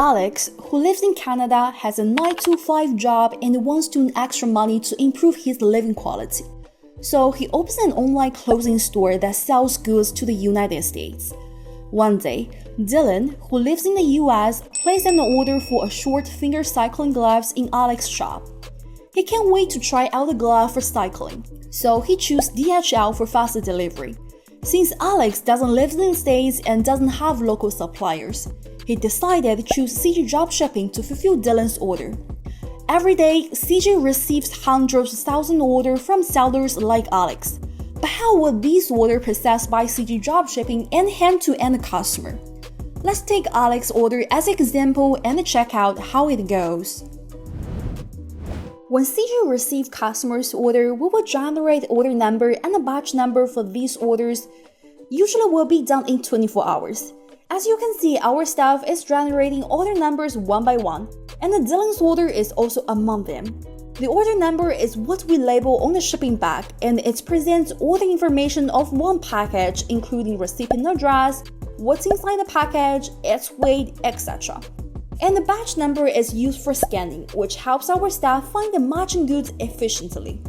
Alex, who lives in Canada, has a 9-to-5 job and wants to earn extra money to improve his living quality. So he opens an online clothing store that sells goods to the United States. One day, Dylan, who lives in the US, placed an order for a short finger cycling gloves in Alex's shop. He can't wait to try out the glove for cycling, so he chooses DHL for faster delivery. Since Alex doesn't live in the States and doesn't have local suppliers, he decided to choose CJ Dropshipping to fulfill Dylan's order. Every day, CJ receives hundreds of thousands of orders from sellers like Alex. But how were these orders processed by CJ Dropshipping and hand to end customer? Let's take Alex's order as an example and check out how it goes. When CJ receives customers' order, we will generate order number and a batch number for these orders. Usually will be done in 24 hours. As you can see, our staff is generating order numbers one by one, and the Dylan's order is also among them. The order number is what we label on the shipping bag, and it presents all the information of one package, including recipient address, what's inside the package, its weight, etc. And the batch number is used for scanning, which helps our staff find the matching goods efficiently.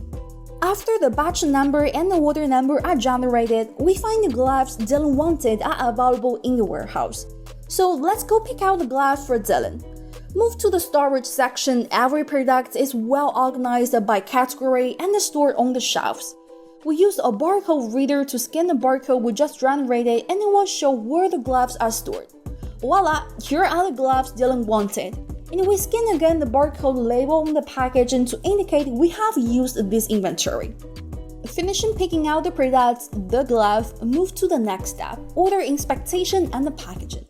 After the batch number and the order number are generated, we find the gloves Dylan wanted are available in the warehouse. So let's go pick out the gloves for Dylan. Move to the storage section. Every product is well organized by category and stored on the shelves. We use a barcode reader to scan the barcode we just generated, and it will show where the gloves are stored. Voila, here are the gloves Dylan wanted. And we scan again the barcode label on the packaging to indicate we have used this inventory. Finishing picking out the products, the glove, move to the next step, order inspection and the packaging.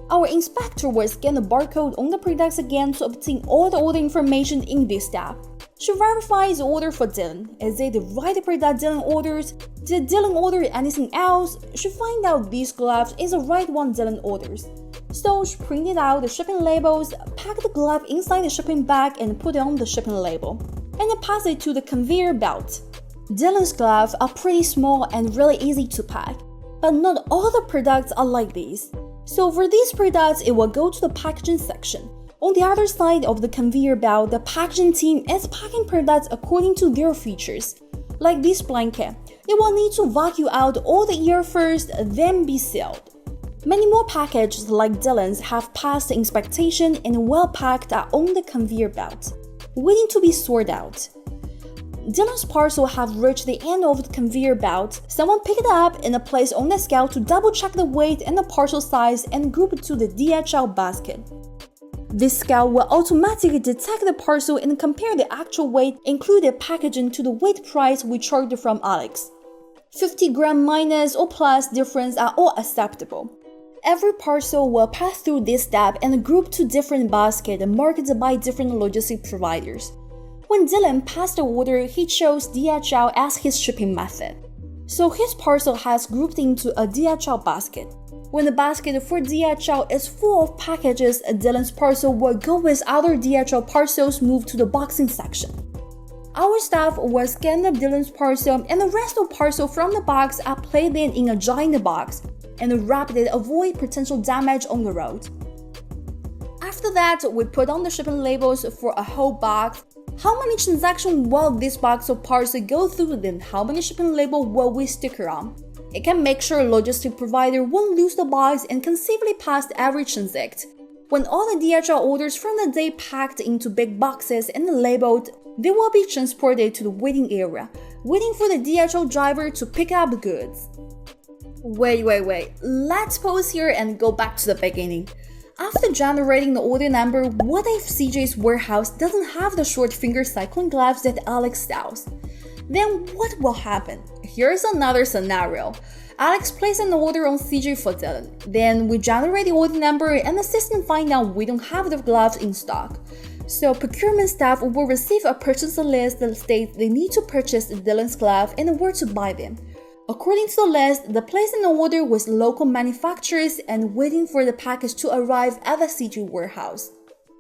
Our inspector will scan the barcode on the products again to obtain all the order information in this step. She verifies the order for Dylan. Is it the right product Dylan orders? Did Dylan order anything else? She finds out these gloves is the right one Dylan orders. So she printed out the shipping labels, packed the glove inside the shipping bag and put it on the shipping label, and pass it to the conveyor belt. Dylan's gloves are pretty small and really easy to pack, but not all the products are like this. So for these products, it will go to the packaging section. On the other side of the conveyor belt, the packaging team is packing products according to their features. Like this blanket, it will need to vacuum out all the air first, then be sealed. Many more packages like Dylan's have passed the inspection and well packed are on the conveyor belt, waiting to be sorted out. Dylan's parcel have reached the end of the conveyor belt. Someone picked it up and placed on the scale to double check the weight and the parcel size and group it to the DHL basket. This scale will automatically detect the parcel and compare the actual weight included packaging to the weight price we charged from Alex. 50 gram minus or plus difference are all acceptable. Every parcel will pass through this step and group to different baskets marked by different logistic providers. When Dylan passed the order, he chose DHL as his shipping method. So his parcel has grouped into a DHL basket. When the basket for DHL is full of packages, Dylan's parcel will go with other DHL parcels moved to the boxing section. Our staff will scan the Dylan's parcel and the rest of the parcel from the box are placed in a giant box and wrapped to avoid potential damage on the road. After that, we put on the shipping labels for a whole box. How many transactions will this box of parcel go through, then how many shipping labels will we sticker on? It can make sure logistic provider won't lose the box and can safely pass every transaction. When all the DHL orders from the day packed into big boxes and labeled, they will be transported to the waiting area, waiting for the DHL driver to pick up the goods. Wait, let's pause here and go back to the beginning. After generating the order number, what if CJ's warehouse doesn't have the short finger cycling gloves that Alex sells? Then what will happen? Here's another scenario. Alex placed an order on CJ for Dylan. Then we generate the order number and the system finds out we don't have the gloves in stock. So procurement staff will receive a purchase list that states they need to purchase Dylan's gloves and where to buy them. According to the list, they place an order with local manufacturers and waiting for the package to arrive at the CJ warehouse.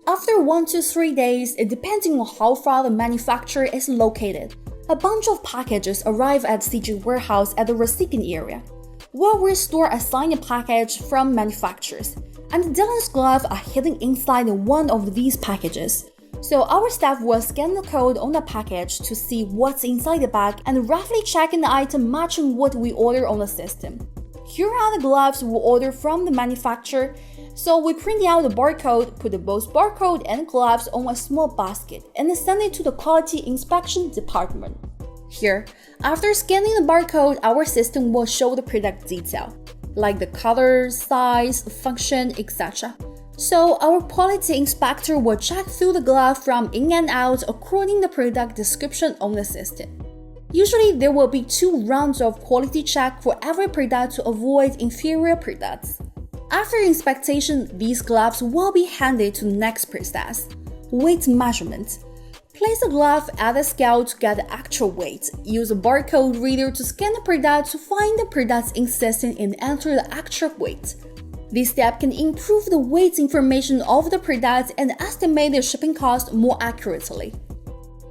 After 1 to 3 days, depending on how far the manufacturer is located, a bunch of packages arrive at CJ warehouse at the recipient area, where we store assigned package from manufacturers. and Dylan's gloves are hidden inside one of these packages. So our staff will scan the code on the package to see what's inside the bag and roughly checking the item matching what we order on the system. Here are the gloves we order from the manufacturer. So we print out the barcode, put both barcode and gloves on a small basket, and send it to the quality inspection department. Here, after scanning the barcode, our system will show the product detail, like the color, size, function, etc. So our quality inspector will check through the glove from in and out according to the product description on the system. Usually there will be 2 rounds of quality check for every product to avoid inferior products. After inspection, these gloves will be handed to the next process, weight measurement. Place the glove at the scale to get the actual weight. Use a barcode reader to scan the product to find the product's system and enter the actual weight. This step can improve the weight information of the product and estimate the shipping cost more accurately.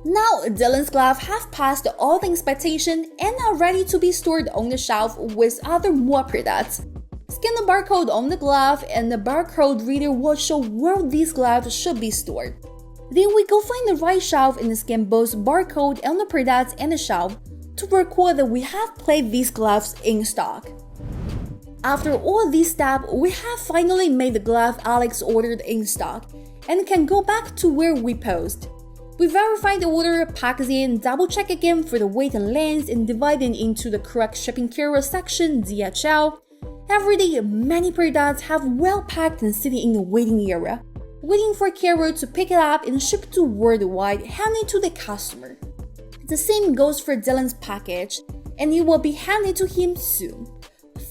Now, Dylan's gloves have passed all the inspection and are ready to be stored on the shelf with other more products. Scan the barcode on the glove and the barcode reader will show where these gloves should be stored. Then we go find the right shelf and scan both barcode on the products and the shelf to record that we have placed these gloves in stock. After all these steps, we have finally made the glove Alex ordered in stock and can go back to where we posed. We verify the order, packaging, double check again for the weight and length, and divide it into the correct shipping carrier section, DHL. Every day, many products have well packed and sitting in the waiting area, waiting for a carrier to pick it up and ship to worldwide, handed to the customer. The same goes for Dylan's package, and it will be handed to him soon.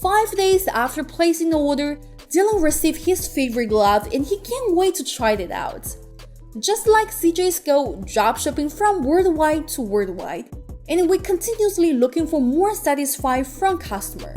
5 days after placing the order, Dylan received his favorite glove and he can't wait to try it out. Just like CJ's go dropshipping from worldwide to worldwide, and we're continuously looking for more satisfied from customer.